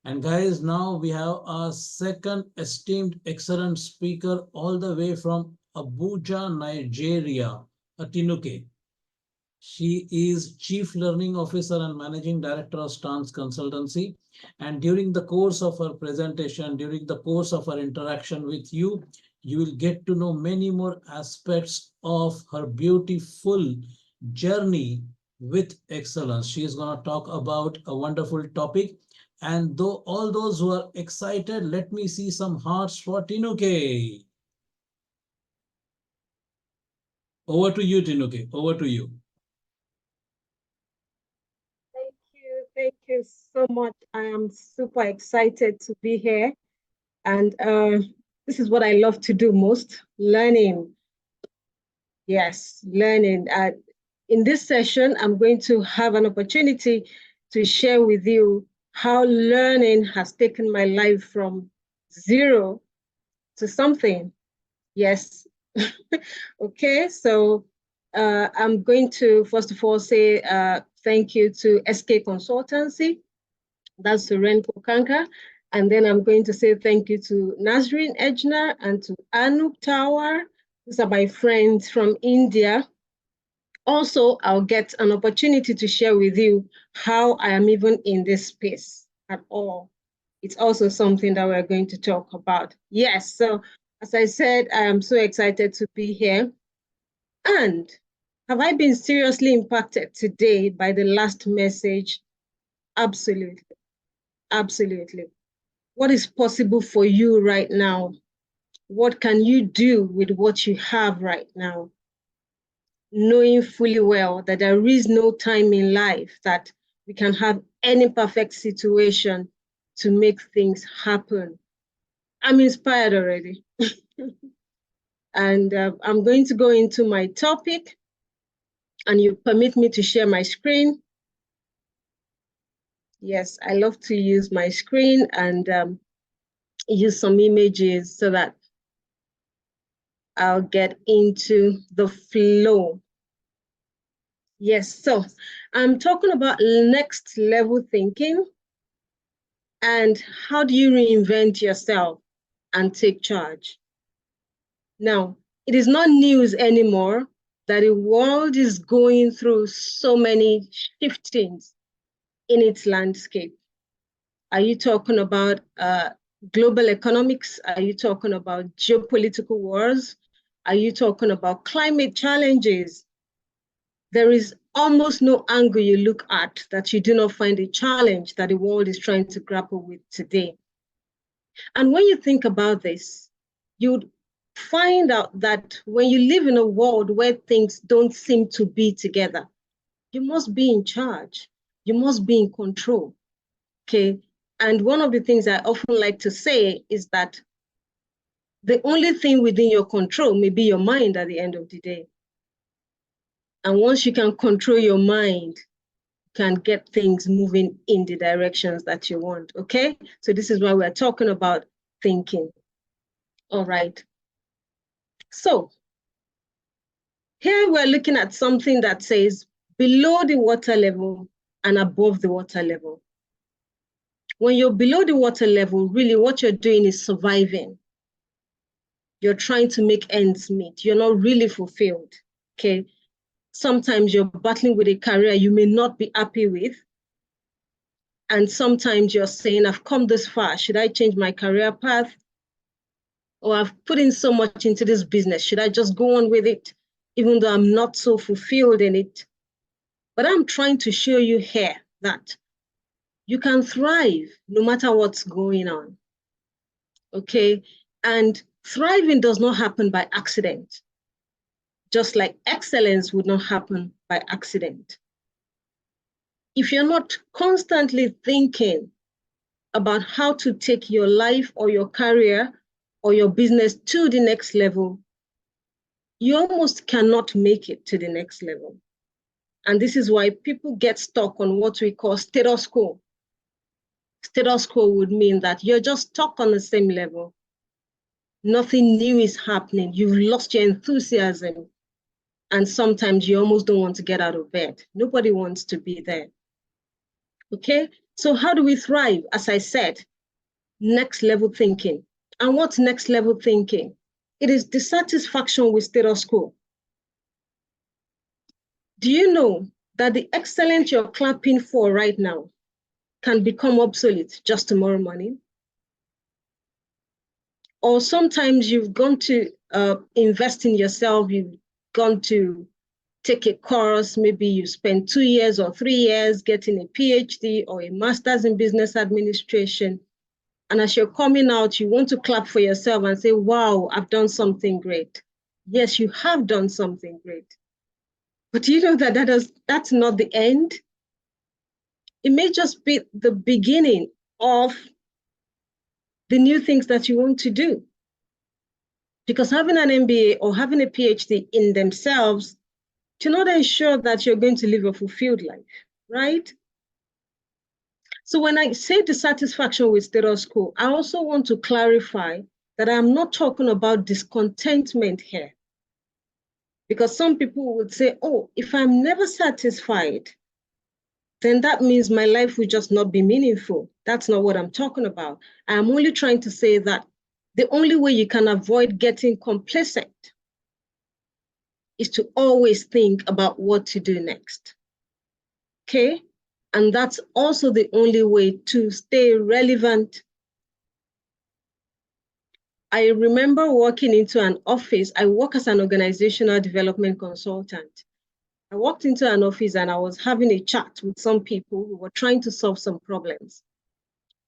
And guys, now we have our second esteemed excellent speaker all the way from Abuja, Nigeria, Atinuke. She is Chief Learning Officer and Managing Director of SK Consultancy. And during the course of her presentation, during the course of her interaction with you, you will get to know many more aspects of her beautiful journey with excellence. She is going to talk about a wonderful topic. And though all those who are excited, let me see some hearts for Tinuke. Over to you, Tinuke. Over to you. Thank you so much. I am super excited to be here. And this is what I love to do most, learning. Yes, learning. In this session, I'm going to have an opportunity to share with you how learning has taken my life from zero to something. Yes. Okay, so I'm going to, first of all, say thank you to SK Consultancy. That's Renko Kanka. And then I'm going to say thank you to Nazreen Ejner and to Anup Tower. These are my friends from India. Also, I'll get an opportunity to share with you how I am even in this space at all. It's also something that we're going to talk about. Yes, so as I said, I am so excited to be here. And have I been seriously impacted today by the last message? Absolutely. Absolutely. What is possible for you right now? What can you do with what you have right now? Knowing fully well that there is no time in life that we can have any perfect situation to make things happen. I'm inspired already. And I'm going to go into my topic, and you permit me to share my screen. Yes, I love to use my screen and use some images so that I'll get into the flow. Yes, so I'm talking about next level thinking and how do you reinvent yourself and take charge. Now, it is not news anymore that the world is going through so many shiftings in its landscape. Are you talking about global economics? Are you talking about geopolitical wars? Are you talking about climate challenges? There is almost no angle you look at that you do not find a challenge that the world is trying to grapple with today. And when you think about this, you'd find out that when you live in a world where things don't seem to be together, you must be in charge. You must be in control, okay? And one of the things I often like to say is that the only thing within your control may be your mind at the end of the day. And once you can control your mind, you can get things moving in the directions that you want, okay? So this is why we're talking about thinking. All right. So here we're looking at something that says below the water level and above the water level. When you're below the water level, really what you're doing is surviving. You're trying to make ends meet. You're not really fulfilled, okay? Sometimes you're battling with a career you may not be happy with. And sometimes you're saying, I've come this far. Should I change my career path? Or I've put in so much into this business. Should I just go on with it, even though I'm not so fulfilled in it? But I'm trying to show you here that you can thrive no matter what's going on, okay? And thriving does not happen by accident, just like excellence would not happen by accident. If you're not constantly thinking about how to take your life or your career or your business to the next level, you almost cannot make it to the next level. And this is why people get stuck on what we call status quo. Status quo would mean that you're just stuck on the same level. Nothing new is happening. You've lost your enthusiasm. And sometimes you almost don't want to get out of bed. Nobody wants to be there. Okay? So how do we thrive? As I said, next level thinking. And what's next level thinking? It is dissatisfaction with status quo. Do you know that the excellence you're clapping for right now can become obsolete just tomorrow morning? Or sometimes you've gone to invest in yourself, you've gone to take a course, maybe you spend 2 years or 3 years getting a PhD or a master's in business administration. And as you're coming out, you want to clap for yourself and say, wow, I've done something great. Yes, you have done something great. But you know that that's not the end. It may just be the beginning of the new things that you want to do. Because having an MBA or having a PhD in themselves do not ensure that you're going to live a fulfilled life, right? So when I say dissatisfaction with status quo, I also want to clarify that I'm not talking about discontentment here. Because some people would say, oh, if I'm never satisfied, then that means my life will just not be meaningful. That's not what I'm talking about. I'm only trying to say that the only way you can avoid getting complacent is to always think about what to do next. Okay? And that's also the only way to stay relevant. I remember walking into an office. I work as an organizational development consultant. I walked into an office and I was having a chat with some people who were trying to solve some problems.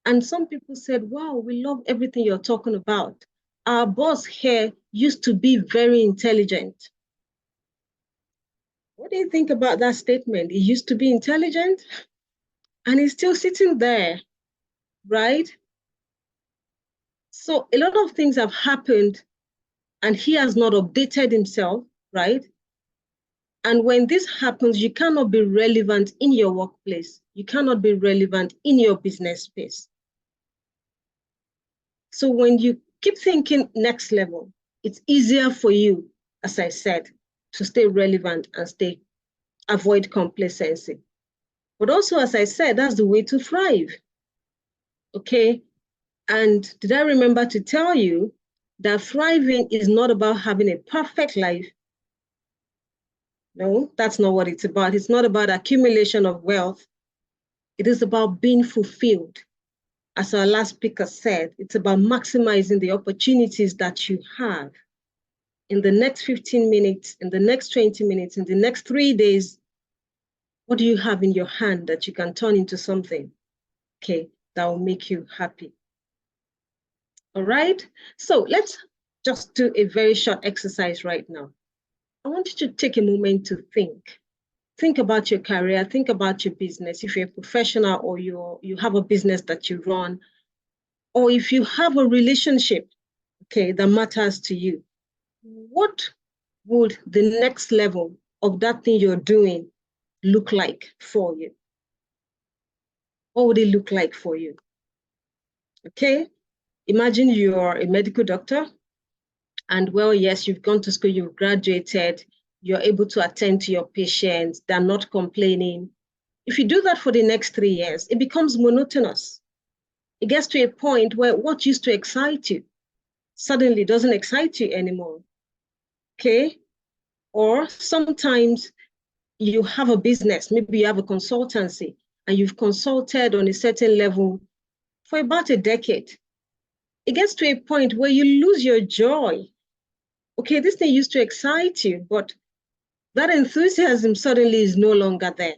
And some people said, wow, we love everything you're talking about. Our boss here used to be very intelligent. What do you think about that statement? He used to be intelligent and he's still sitting there, right? So a lot of things have happened and he has not updated himself, right? And when this happens, you cannot be relevant in your workplace. You cannot be relevant in your business space. So when you keep thinking next level, it's easier for you, as I said, to stay relevant and avoid complacency. But also, as I said, that's the way to thrive. Okay. And did I remember to tell you that thriving is not about having a perfect life? No, that's not what it's about. It's not about accumulation of wealth. It is about being fulfilled. As our last speaker said, it's about maximizing the opportunities that you have. In the next 15 minutes, in the next 20 minutes, in the next 3 days, what do you have in your hand that you can turn into something, okay, that will make you happy? All right, so let's just do a very short exercise right now. I want you to take a moment to think. Think about your career, think about your business. If you're a professional or you have a business that you run, or if you have a relationship, okay, that matters to you, what would the next level of that thing you're doing look like for you? What would it look like for you? Okay, imagine you're a medical doctor and well, yes, you've gone to school, you've graduated, you're able to attend to your patients, they're not complaining. If you do that for the next 3 years, it becomes monotonous. It gets to a point where what used to excite you suddenly doesn't excite you anymore, okay? Or sometimes you have a business, maybe you have a consultancy, and you've consulted on a certain level for about a decade. It gets to a point where you lose your joy. Okay, this thing used to excite you, but that enthusiasm suddenly is no longer there.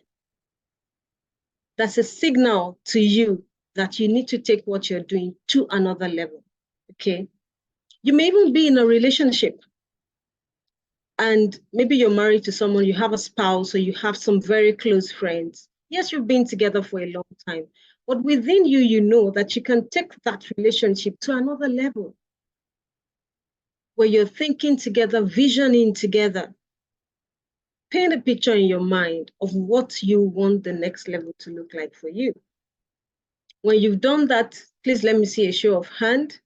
That's a signal to you that you need to take what you're doing to another level, okay? You may even be in a relationship and maybe you're married to someone, you have a spouse, or you have some very close friends. Yes, you've been together for a long time, but within you, you know that you can take that relationship to another level where you're thinking together, visioning together. Paint a picture in your mind of what you want the next level to look like for you. When you've done that, please let me see a show of hand.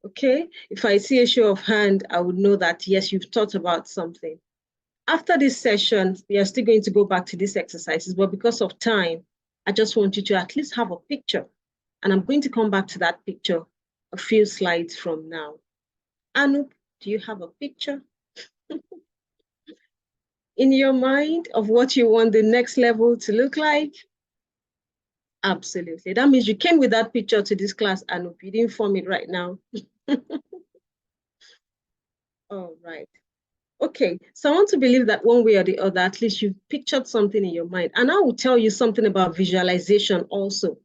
Okay, if I see a show of hand, I would know that, yes, you've thought about something. After this session, we are still going to go back to these exercises, but because of time, I just want you to at least have a picture. And I'm going to come back to that picture a few slides from now. Anup, do you have a picture in your mind of what you want the next level to look like? Absolutely. That means you came with that picture to this class, Anup. You didn't form it right now. All right. Okay, so I want to believe that one way or the other, at least you've pictured something in your mind. And I will tell you something about visualization also.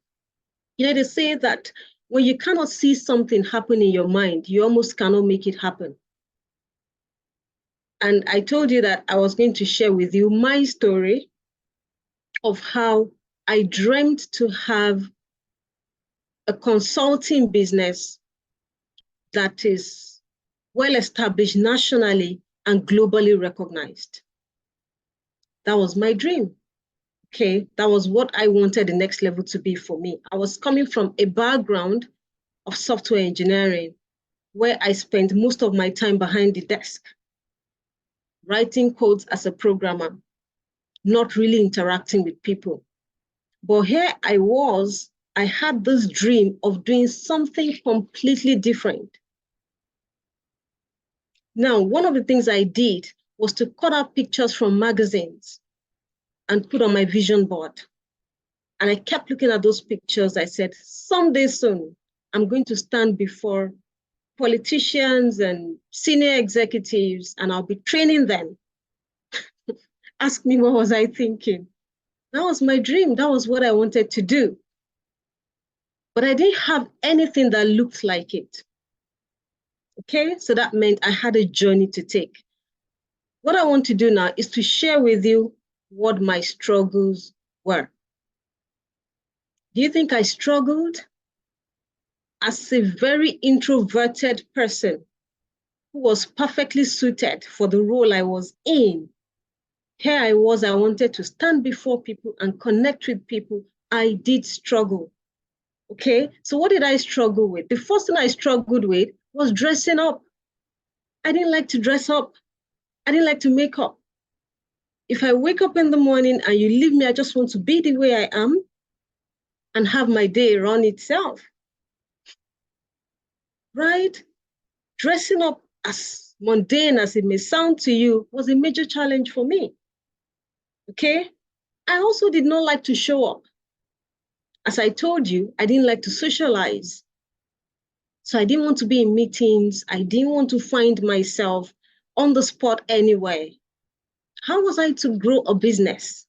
You know, they say that when you cannot see something happen in your mind, you almost cannot make it happen. And I told you that I was going to share with you my story of how I dreamt to have a consulting business that is well established nationally and globally recognized. That was my dream. Okay, that was what I wanted the next level to be for me. I was coming from a background of software engineering where I spent most of my time behind the desk, writing codes as a programmer, not really interacting with people. But here I had this dream of doing something completely different. Now, one of the things I did was to cut out pictures from magazines and put on my vision board. And I kept looking at those pictures. I said, someday soon, I'm going to stand before politicians and senior executives, and I'll be training them. Ask me, what was I thinking? That was my dream. That was what I wanted to do. But I didn't have anything that looked like it. Okay, so that meant I had a journey to take. What I want to do now is to share with you what my struggles were. Do you think I struggled? As a very introverted person who was perfectly suited for the role I was in, here I wanted to stand before people and connect with people. I did struggle. Okay, so what did I struggle with? The first thing I struggled with was dressing up. I didn't like to dress up. I didn't like to make up. If I wake up in the morning and you leave me, I just want to be the way I am and have my day run itself. Right? Dressing up, as mundane as it may sound to you, was a major challenge for me. Okay? I also did not like to show up. As I told you, I didn't like to socialize. So I didn't want to be in meetings. I didn't want to find myself on the spot anywhere. How was I to grow a business?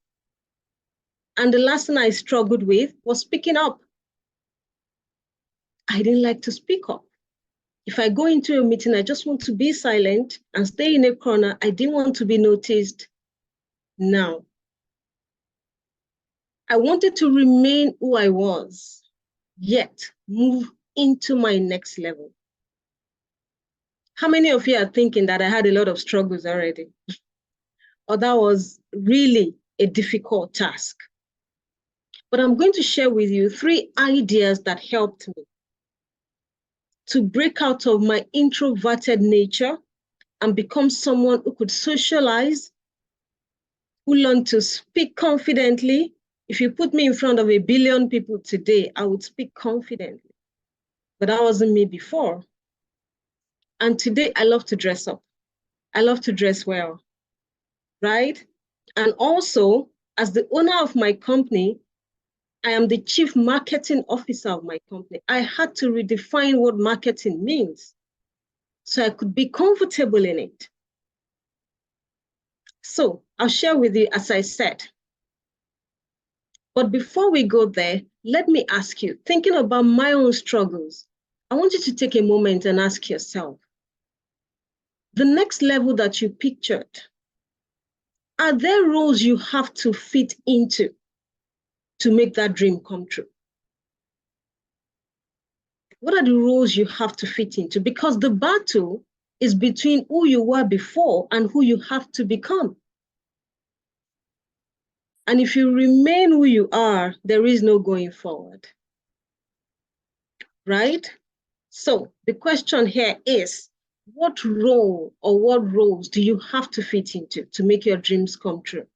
And the last thing I struggled with was speaking up. I didn't like to speak up. If I go into a meeting, I just want to be silent and stay in a corner. I didn't want to be noticed. Now, I wanted to remain who I was, yet move into my next level. How many of you are thinking that I had a lot of struggles already? Or that was really a difficult task? But I'm going to share with you 3 ideas that helped me to break out of my introverted nature and become someone who could socialize, who learned to speak confidently. If you put me in front of 1 billion people today, I would speak confidently. But that wasn't me before. And today, I love to dress up. I love to dress well, right? And also, as the owner of my company, I am the chief marketing officer of my company. I had to redefine what marketing means so I could be comfortable in it. So I'll share with you, as I said. But before we go there, let me ask you, thinking about my own struggles, I want you to take a moment and ask yourself, the next level that you pictured, are there roles you have to fit into to make that dream come true? What are the roles you have to fit into? Because the battle is between who you were before and who you have to become. And if you remain who you are, there is no going forward. Right? So the question here is, what role or what roles do you have to fit into to make your dreams come true?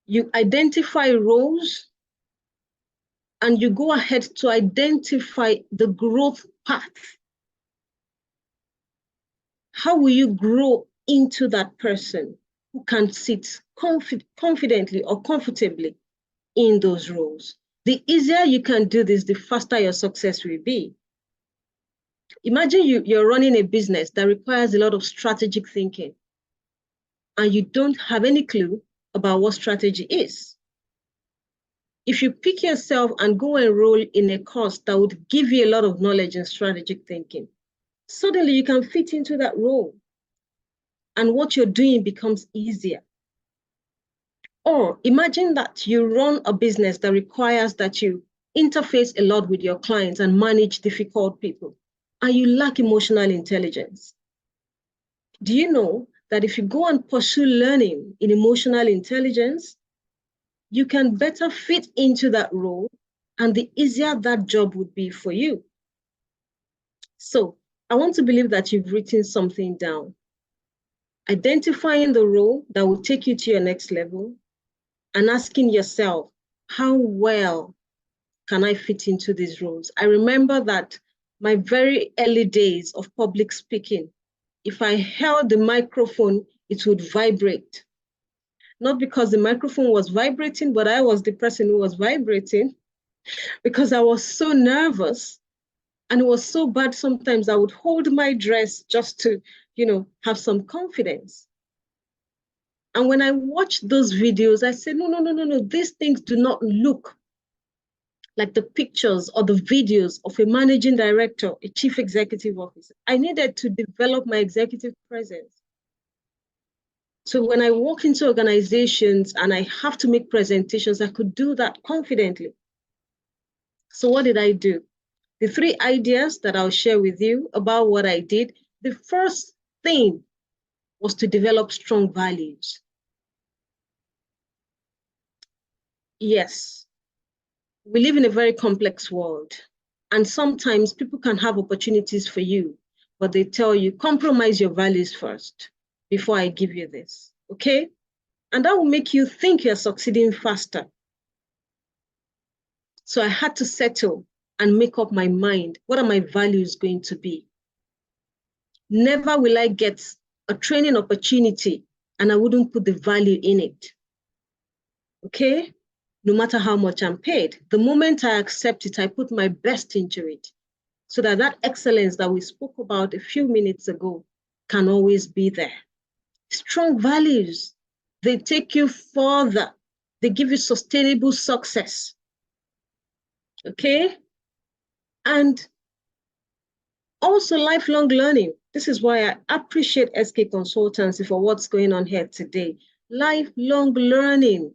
You identify roles and you go ahead to identify the growth path. How will you grow into that person who can sit confidently or comfortably in those roles? The easier you can do this, the faster your success will be. Imagine you're running a business that requires a lot of strategic thinking, and you don't have any clue about what strategy is. If you pick yourself and go enroll in a course that would give you a lot of knowledge in strategic thinking, suddenly you can fit into that role, and what you're doing becomes easier. Or imagine that you run a business that requires that you interface a lot with your clients and manage difficult people, and you lack emotional intelligence. Do you know that if you go and pursue learning in emotional intelligence, you can better fit into that role, and the easier that job would be for you? So I want to believe that you've written something down, identifying the role that will take you to your next level, and asking yourself, how well can I fit into these roles? I remember that my very early days of public speaking, if I held the microphone, it would vibrate. Not because the microphone was vibrating, but I was the person who was vibrating, because I was so nervous, and it was so bad sometimes I would hold my dress just to, have some confidence. And when I watched those videos, I said, no, these things do not look like the pictures or the videos of a managing director, a chief executive officer. I needed to develop my executive presence. So when I walk into organizations and I have to make presentations, I could do that confidently. So what did I do? The 3 ideas that I'll share with you about what I did. The first thing was to develop strong values. Yes, we live in a very complex world, and sometimes people can have opportunities for you, but they tell you, compromise your values first before I give you this, okay? And that will make you think you're succeeding faster. So I had to settle and make up my mind. What are my values going to be? Never will I get a training opportunity and I wouldn't put the value in it, okay? No matter how much I'm paid. The moment I accept it, I put my best into it, so that excellence that we spoke about a few minutes ago can always be there. Strong values, they take you further. They give you sustainable success, okay? And also lifelong learning. This is why I appreciate SK Consultancy for what's going on here today. Lifelong learning.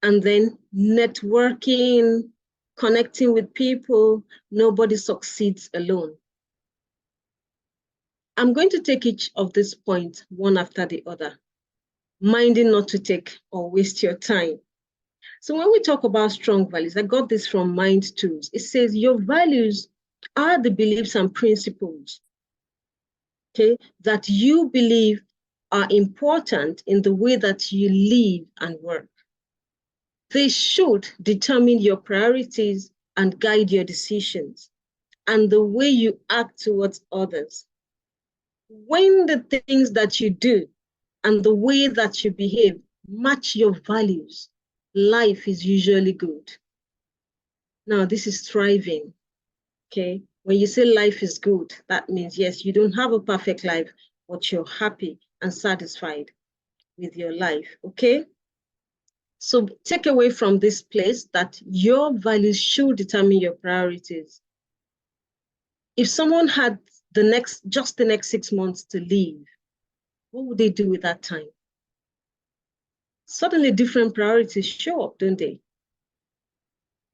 And then networking, connecting with people. Nobody succeeds alone. I'm going to take each of these points one after the other, minding not to take or waste your time. So when we talk about strong values, I got this from Mind Tools. It says your values are the beliefs and principles, okay, that you believe are important in the way that you live and work. They should determine your priorities and guide your decisions and the way you act towards others. When the things that you do and the way that you behave match your values, life is usually good. Now, this is thriving, okay? When you say life is good, that means, yes, you don't have a perfect life, but you're happy and satisfied with your life, okay? So take away from this place that your values should determine your priorities. If someone had just the next 6 months to live, what would they do with that time? Suddenly different priorities show up, don't they?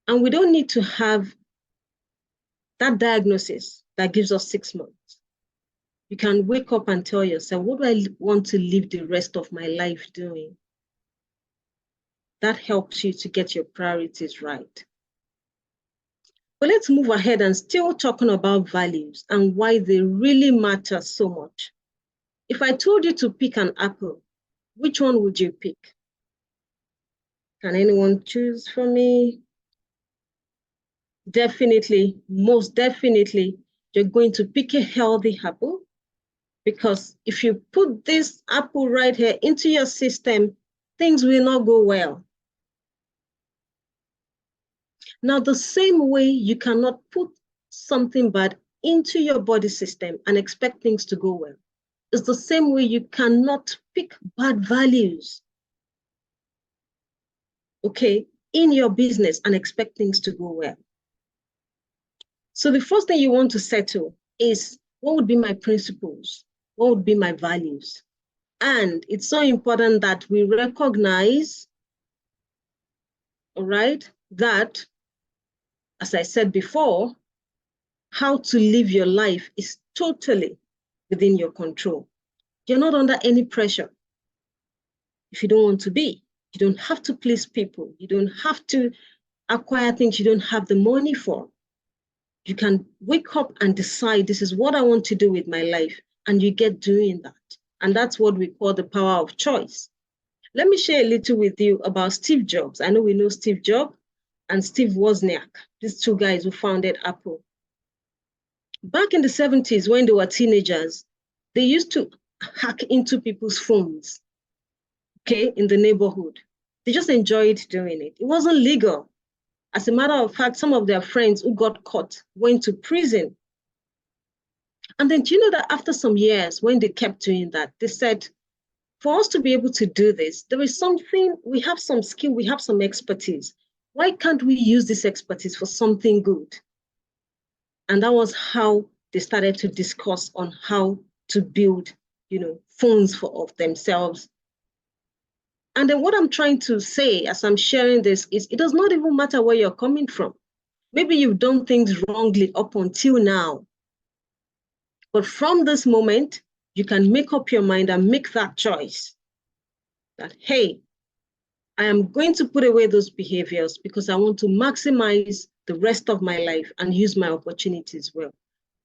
And we don't need to have that diagnosis that gives us 6 months. You can wake up and tell yourself, what do I want to live the rest of my life doing? That helps you to get your priorities right. But let's move ahead and still talking about values and why they really matter so much. If I told you to pick an apple, which one would you pick? Can anyone choose for me? Definitely, most definitely, you're going to pick a healthy apple, because if you put this apple right here into your system, things will not go well. Now, the same way you cannot put something bad into your body system and expect things to go well, it's the same way you cannot pick bad values, okay, in your business and expect things to go well. So the first thing you want to settle is, what would be my principles? What would be my values? And it's so important that we recognize, all right, that, as I said before, how to live your life is totally within your control. You're not under any pressure. If you don't want to be, you don't have to please people. You don't have to acquire things you don't have the money for. You can wake up and decide, this is what I want to do with my life, and you get doing that. And that's what we call the power of choice. Let me share a little with you about Steve Jobs. I know we know Steve Jobs and Steve Wozniak, these two guys who founded Apple. Back in the 70s, when they were teenagers, they used to hack into people's phones, okay, in the neighborhood. They just enjoyed doing it. It wasn't legal. As a matter of fact, some of their friends who got caught went to prison. And then do you know that after some years, when they kept doing that, they said, for us to be able to do this, there is something, we have some skill, we have some expertise. Why can't we use this expertise for something good? And that was how they started to discuss on how to build, phones of themselves. And then what I'm trying to say as I'm sharing this is, it does not even matter where you're coming from. Maybe you've done things wrongly up until now. But from this moment, you can make up your mind and make that choice that, hey, I am going to put away those behaviors because I want to maximize the rest of my life and use my opportunities well.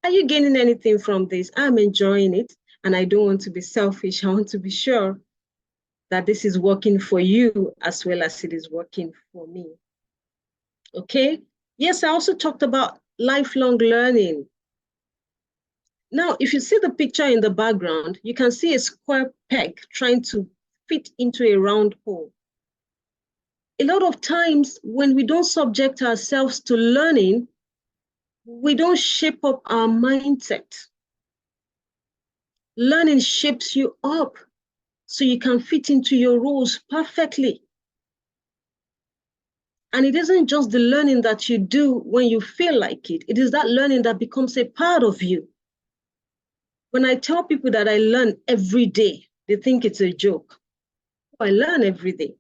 Are you gaining anything from this? I'm enjoying it, and I don't want to be selfish. I want to be sure that this is working for you as well as it is working for me. Okay? Yes, I also talked about lifelong learning. Now, if you see the picture in the background, you can see a square peg trying to fit into a round hole. A lot of times when we don't subject ourselves to learning, we don't shape up our mindset. Learning shapes you up so you can fit into your roles perfectly. And it isn't just the learning that you do when you feel like it. It is that learning that becomes a part of you. When I tell people that I learn every day, they think it's a joke. I learn every day.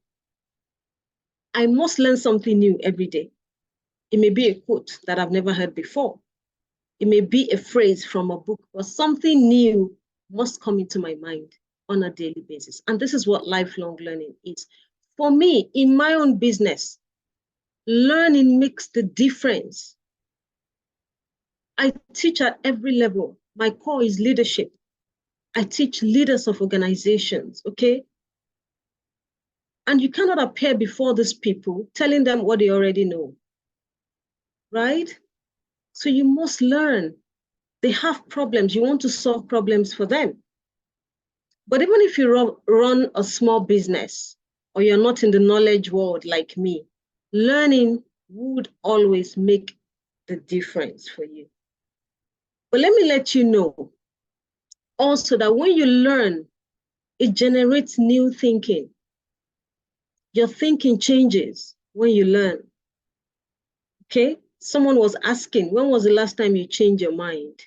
I must learn something new every day. It may be a quote that I've never heard before. It may be a phrase from a book, but something new must come into my mind on a daily basis. And this is what lifelong learning is. For me, in my own business, learning makes the difference. I teach at every level. My core is leadership. I teach leaders of organizations, okay? And you cannot appear before these people telling them what they already know, right? So you must learn. They have problems. You want to solve problems for them. But even if you run a small business or you're not in the knowledge world like me, learning would always make the difference for you. But let me let you know also that when you learn, it generates new thinking. Your thinking changes when you learn. Okay? Someone was asking, when was the last time you changed your mind?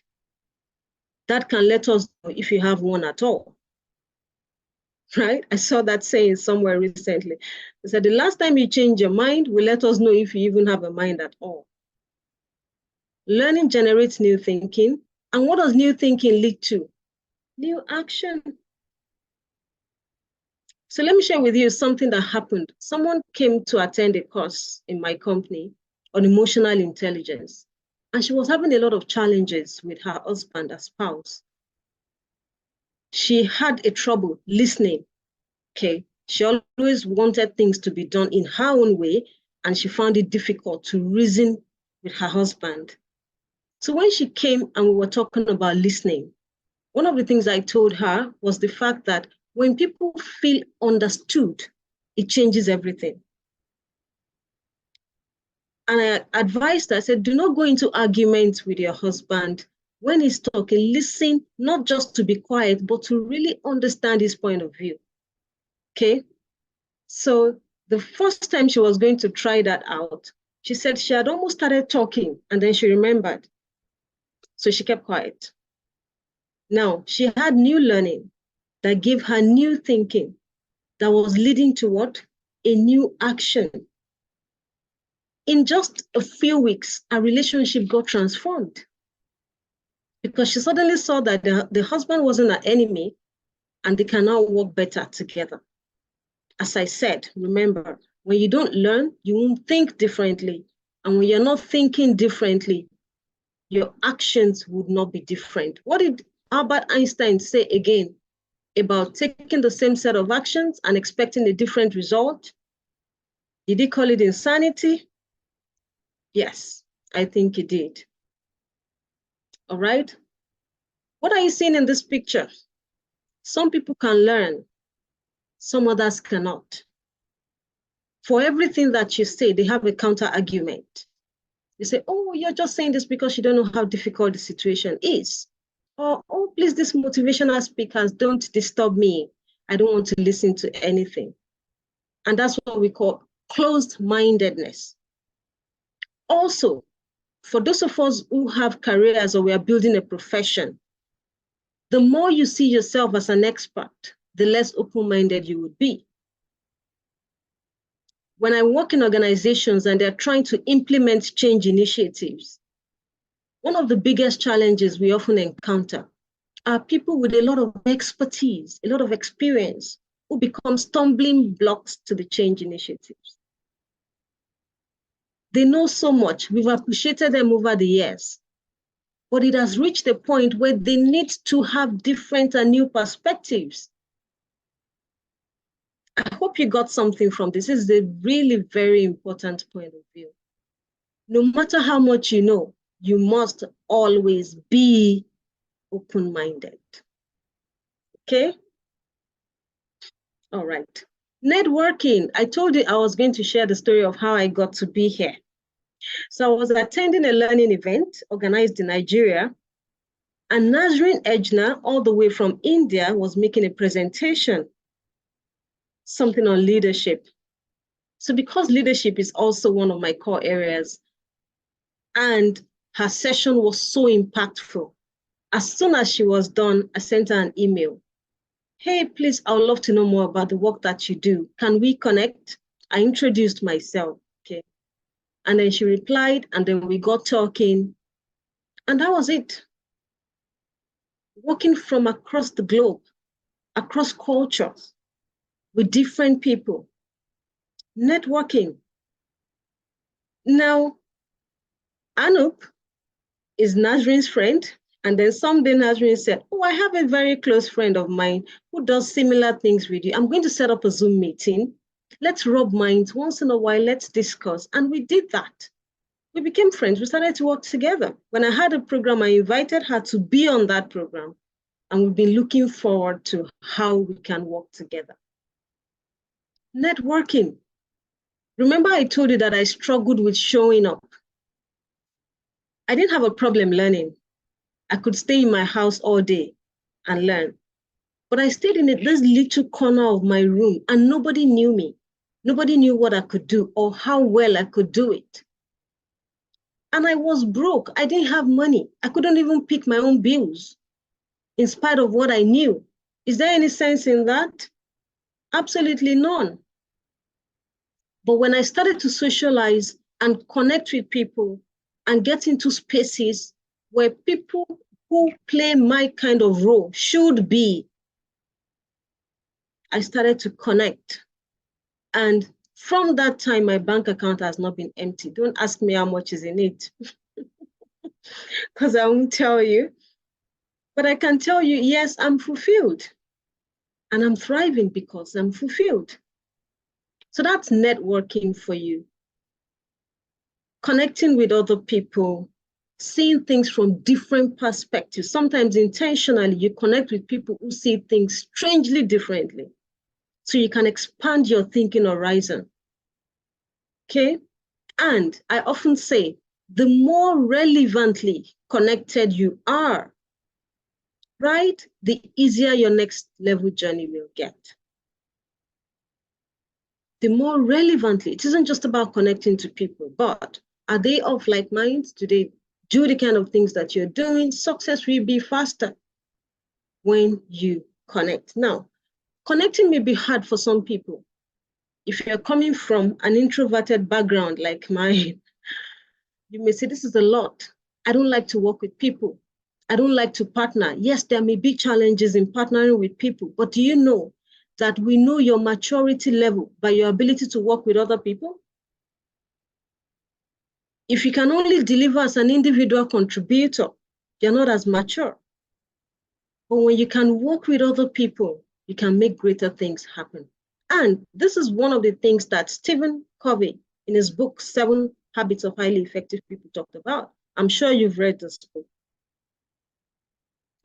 That can let us know if you have one at all. Right? I saw that saying somewhere recently. They said the last time you change your mind will let us know if you even have a mind at all. Learning generates new thinking. And what does new thinking lead to? New action. So let me share with you something that happened. Someone came to attend a course in my company on emotional intelligence. And she was having a lot of challenges with her husband, her spouse. She had a trouble listening, okay? She always wanted things to be done in her own way, and she found it difficult to reason with her husband. So when she came and we were talking about listening, one of the things I told her was the fact that when people feel understood, it changes everything. And I advised her, I said, do not go into arguments with your husband. When he's talking, listen, not just to be quiet, but to really understand his point of view. Okay? So the first time she was going to try that out, she said she had almost started talking and then she remembered. So she kept quiet. Now, she had new learning that gave her new thinking that was leading to what? A new action. In just a few weeks, our relationship got transformed because she suddenly saw that the husband wasn't an enemy and they can now work better together. As I said, remember, when you don't learn, you won't think differently. And when you're not thinking differently, your actions would not be different. What did Albert Einstein say again about taking the same set of actions and expecting a different result? Did he call it insanity? Yes, I think he did. All right. What are you seeing in this picture? Some people can learn, some others cannot. For everything that you say, they have a counter argument. They say, oh, you're just saying this because you don't know how difficult the situation is. Or, oh, please, these motivational speakers, don't disturb me. I don't want to listen to anything. And that's what we call closed-mindedness. Also, for those of us who have careers or we are building a profession, the more you see yourself as an expert, the less open-minded you would be. When I work in organizations and they're trying to implement change initiatives, one of the biggest challenges we often encounter are people with a lot of expertise, a lot of experience, who become stumbling blocks to the change initiatives. They know so much. We've appreciated them over the years, but it has reached a point where they need to have different and new perspectives. I hope you got something from this. This is a really very important point of view. No matter how much you know, you must always be open-minded. Okay? All right. Networking. I told you I was going to share the story of how I got to be here. So I was attending a learning event organized in Nigeria, and Nazrin Ejna, all the way from India, was making a presentation, something on leadership. So because leadership is also one of my core areas, and her session was so impactful, as soon as she was done, I sent her an email. Hey, please, I would love to know more about the work that you do. Can we connect? I introduced myself, okay? And then she replied, and then we got talking, and that was it. Working from across the globe, across cultures, with different people, networking. Now, Anup is Nazrin's friend, and then someday Nazrin said, oh, I have a very close friend of mine who does similar things with you. I'm going to set up a Zoom meeting. Let's rub minds once in a while, let's discuss. And we did that. We became friends. We started to work together. When I had a program, I invited her to be on that program. And we've been looking forward to how we can work together. Networking. Remember I told you that I struggled with showing up. I didn't have a problem learning. I could stay in my house all day and learn. But I stayed in this little corner of my room and nobody knew me. Nobody knew what I could do or how well I could do it. And I was broke. I didn't have money. I couldn't even pick my own bills in spite of what I knew. Is there any sense in that? Absolutely none. But when I started to socialize and connect with people and get into spaces where people who play my kind of role should be, I started to connect. And from that time, my bank account has not been empty. Don't ask me how much is in it, because I won't tell you. But I can tell you, yes, I'm fulfilled. and I'm thriving because I'm fulfilled. So that's networking for you. Connecting with other people, seeing things from different perspectives. Sometimes intentionally, you connect with people who see things strangely differently. So you can expand your thinking horizon. Okay? And I often say, the more relevantly connected you are, right, the easier your next level journey will get. The more relevantly, it isn't just about connecting to people, but are they of like minds? Do they do the kind of things that you're doing? Success will be faster when you connect. Now, connecting may be hard for some people. If you're coming from an introverted background like mine, you may say, this is a lot. I don't like to work with people. I don't like to partner. Yes, there may be challenges in partnering with people, but do you know that we know your maturity level by your ability to work with other people? If you can only deliver as an individual contributor, you're not as mature. But when you can work with other people, you can make greater things happen. And this is one of the things that Stephen Covey, in his book, 7 Habits of Highly Effective People, talked about. I'm sure you've read this book.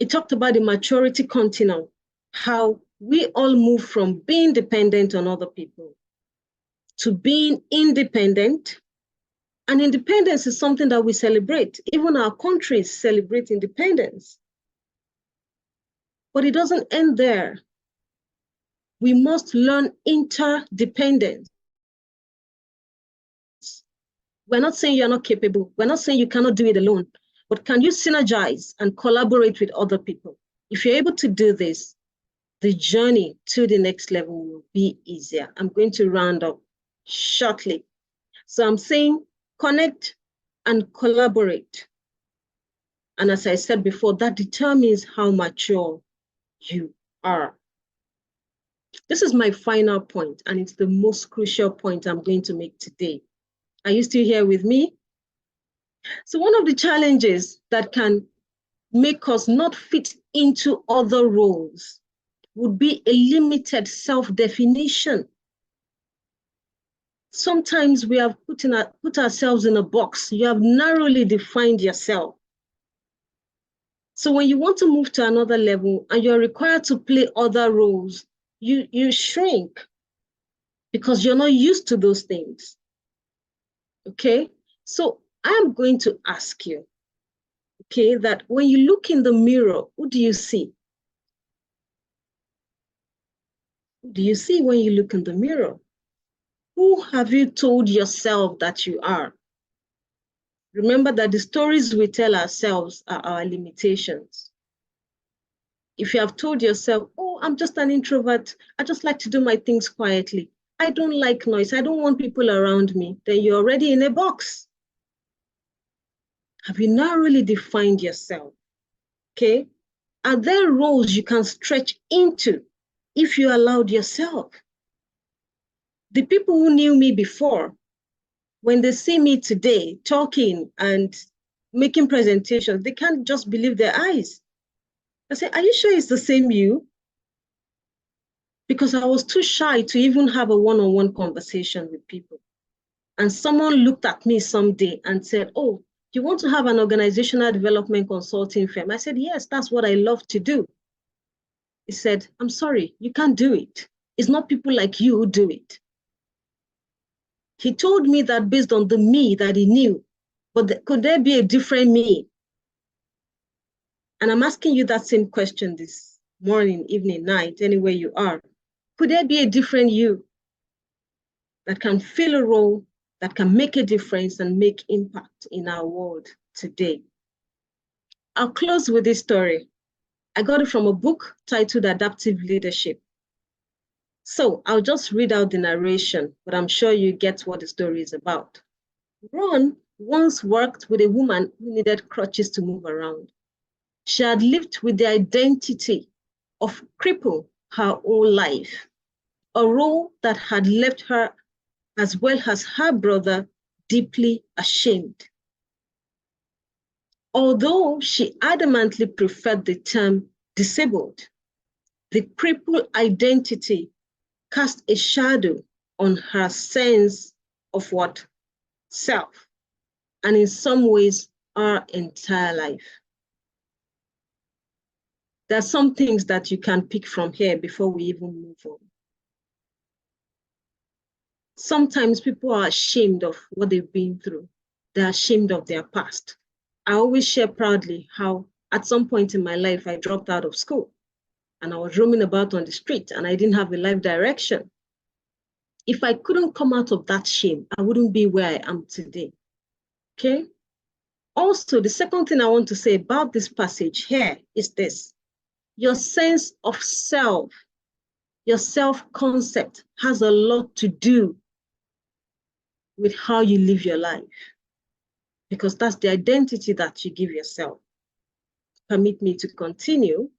It talked about the maturity continuum, how we all move from being dependent on other people to being independent. And independence is something that we celebrate. Even our countries celebrate independence. But it doesn't end there. We must learn interdependence. We're not saying you're not capable. We're not saying you cannot do it alone. But can you synergize and collaborate with other people? If you're able to do this, the journey to the next level will be easier. I'm going to round up shortly. So I'm saying connect and collaborate. And as I said before, that determines how mature you are. This is my final point, and it's the most crucial point I'm going to make today. Are you still here with me? So one of the challenges that can make us not fit into other roles would be a limited self-definition. Sometimes we have put ourselves in a box. You have narrowly defined yourself. So when you want to move to another level and you're required to play other roles, you shrink because you're not used to those things. Okay? So I'm going to ask you, okay, that when you look in the mirror, who do you see? Who do you see when you look in the mirror? Who have you told yourself that you are? Remember that the stories we tell ourselves are our limitations. If you have told yourself, oh, I'm just an introvert, I just like to do my things quietly, I don't like noise, I don't want people around me, then you're already in a box. Have you narrowly defined yourself? Okay? Are there roles you can stretch into if you allowed yourself? The people who knew me before, when they see me today talking and making presentations, they can't just believe their eyes. I say, are you sure it's the same you? Because I was too shy to even have a one-on-one conversation with people. And someone looked at me someday and said, oh, you want to have an organizational development consulting firm? I said, yes, that's what I love to do. He said, I'm sorry, you can't do it. It's not people like you who do it. He told me that based on the me that he knew, but could there be a different me? And I'm asking you that same question this morning, evening, night, anywhere you are. Could there be a different you that can fill a role, that can make a difference and make impact in our world today? I'll close with this story. I got it from a book titled Adaptive Leadership. So I'll just read out the narration, but I'm sure you get what the story is about. Ron once worked with a woman who needed crutches to move around. She had lived with the identity of cripple her whole life, a role that had left her, as well as her brother, deeply ashamed. Although she adamantly preferred the term disabled, the crippled identity cast a shadow on her sense of what? Self. And in some ways, our entire life. There are some things that you can pick from here before we even move on. Sometimes people are ashamed of what they've been through. They're ashamed of their past. I always share proudly how at some point in my life, I dropped out of school and I was roaming about on the street and I didn't have a life direction. If I couldn't come out of that shame, I wouldn't be where I am today. Okay? Also, the second thing I want to say about this passage here is this. Your sense of self, your self-concept has a lot to do with how you live your life, because that's the identity that you give yourself. Permit me to continue.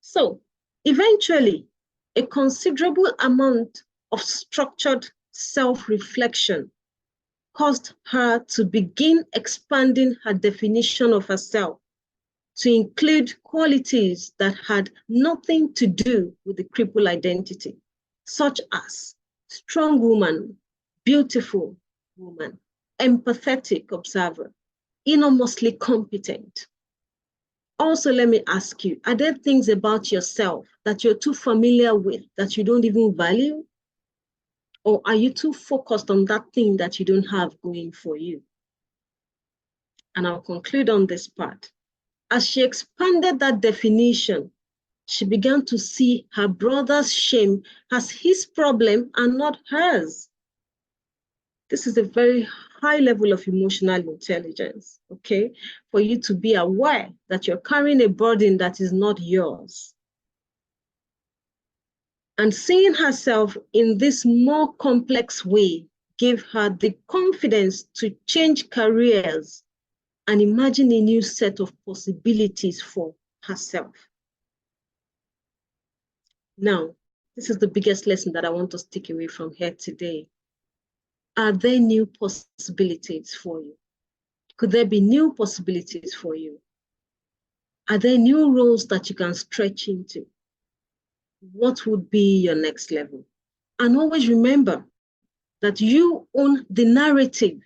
So, eventually, a considerable amount of structured self-reflection caused her to begin expanding her definition of herself to include qualities that had nothing to do with the crippled identity, such as strong woman, beautiful woman, empathetic observer, enormously competent. Also, let me ask you, are there things about yourself that you're too familiar with that you don't even value? Or are you too focused on that thing that you don't have going for you? And I'll conclude on this part. As she expanded that definition, she began to see her brother's shame as his problem and not hers. This is a very high level of emotional intelligence, okay? For you to be aware that you're carrying a burden that is not yours. And seeing herself in this more complex way gave her the confidence to change careers and imagine a new set of possibilities for herself. Now, this is the biggest lesson that I want to take away from here today. Are there new possibilities for you? Could there be new possibilities for you? Are there new roles that you can stretch into? What would be your next level? And always remember that you own the narrative.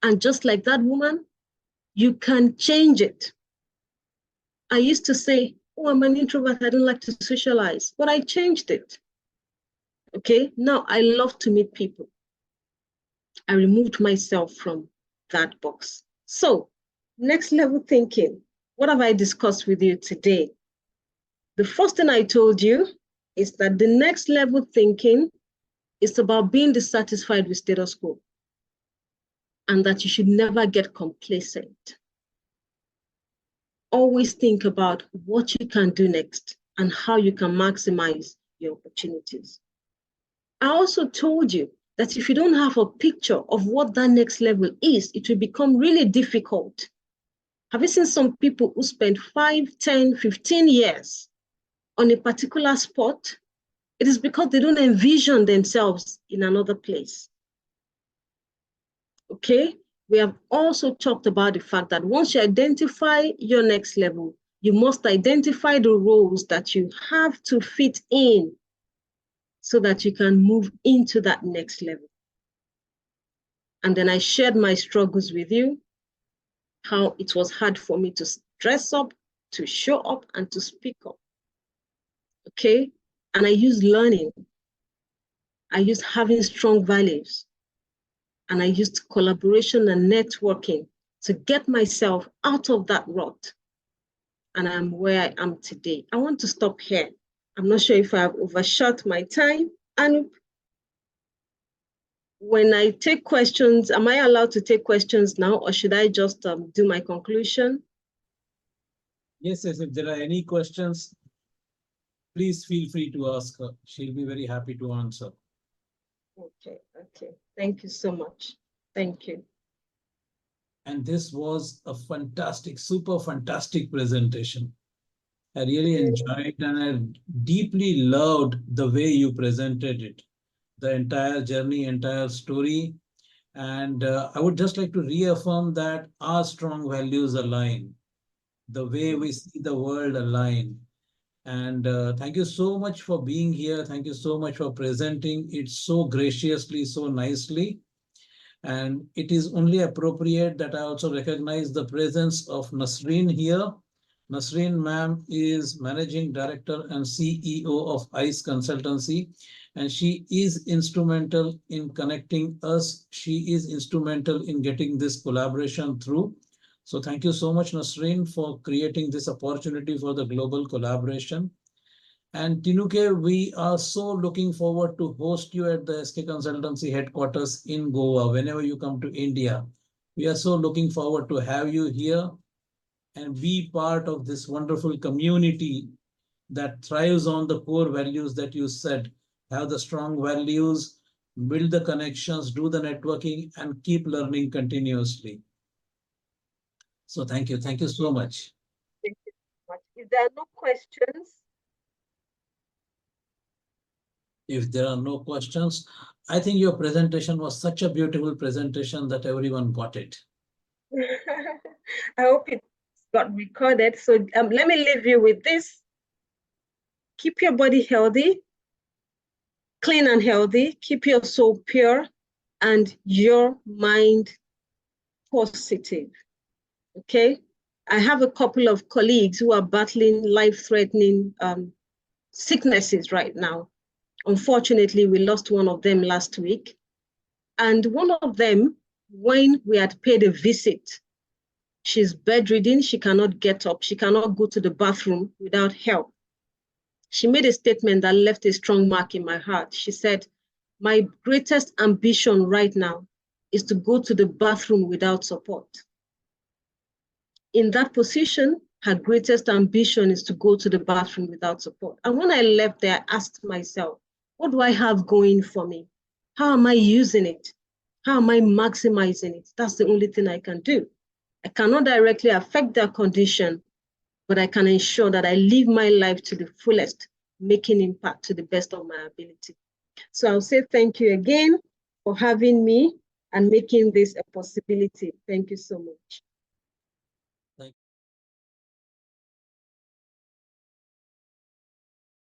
And just like that woman, you can change it. I used to say, oh, I'm an introvert, I don't like to socialize, but I changed it. Okay, now I love to meet people. I removed myself from that box. So, next level thinking. What have I discussed with you today? The first thing I told you is that the next level thinking is about being dissatisfied with status quo, and that you should never get complacent. Always think about what you can do next and how you can maximize your opportunities. I also told you that if you don't have a picture of what that next level is, it will become really difficult. Have you seen some people who spend 5, 10, 15 years on a particular spot? It is because they don't envision themselves in another place. Okay? We have also talked about the fact that once you identify your next level, you must identify the roles that you have to fit in so that you can move into that next level. And then I shared my struggles with you, how it was hard for me to dress up, to show up, and to speak up. Okay? And I used learning. I used having strong values. And I used collaboration and networking to get myself out of that rut. And I'm where I am today. I want to stop here. I'm not sure if I've overshot my time. And when I take questions, am I allowed to take questions now, or should I just do my conclusion? Yes, if there are any questions, please feel free to ask her. She'll be very happy to answer. Okay. Thank you so much. Thank you. And this was a fantastic, super fantastic presentation. I really enjoyed and I deeply loved the way you presented it, the entire journey, entire story. And I would just like to reaffirm that our strong values align, the way we see the world align. And thank you so much for being here. Thank you so much for presenting it so graciously, so nicely. And it is only appropriate that I also recognize the presence of Nasreen here. Nasreen ma'am is Managing Director and CEO of ICE Consultancy, and she is instrumental in connecting us. She is instrumental in getting this collaboration through. So thank you so much, Nasreen, for creating this opportunity for the global collaboration. And Tinuke, we are so looking forward to host you at the SK Consultancy headquarters in Goa whenever you come to India. We are so looking forward to have you here and be part of this wonderful community that thrives on the core values that you said. Have the strong values, build the connections, do the networking, and keep learning continuously. So thank you. Thank you so much. Thank you so much. If there are no questions, If there are no questions, I think your presentation was such a beautiful presentation that everyone got it. I hope it got recorded. So let me leave you with this. Keep your body healthy, clean and healthy, keep your soul pure, and your mind positive. Okay? I have a couple of colleagues who are battling life-threatening sicknesses right now. Unfortunately, we lost one of them last week. And one of them, when we had paid a visit, she's bedridden, she cannot get up, she cannot go to the bathroom without help. She made a statement that left a strong mark in my heart. She said, my greatest ambition right now is to go to the bathroom without support. In that position, her greatest ambition is to go to the bathroom without support. And when I left there, I asked myself, what do I have going for me? How am I using it? How am I maximizing it? That's the only thing I can do. I cannot directly affect their condition, but I can ensure that I live my life to the fullest, making impact to the best of my ability. So I'll say thank you again for having me and making this a possibility. Thank you so much.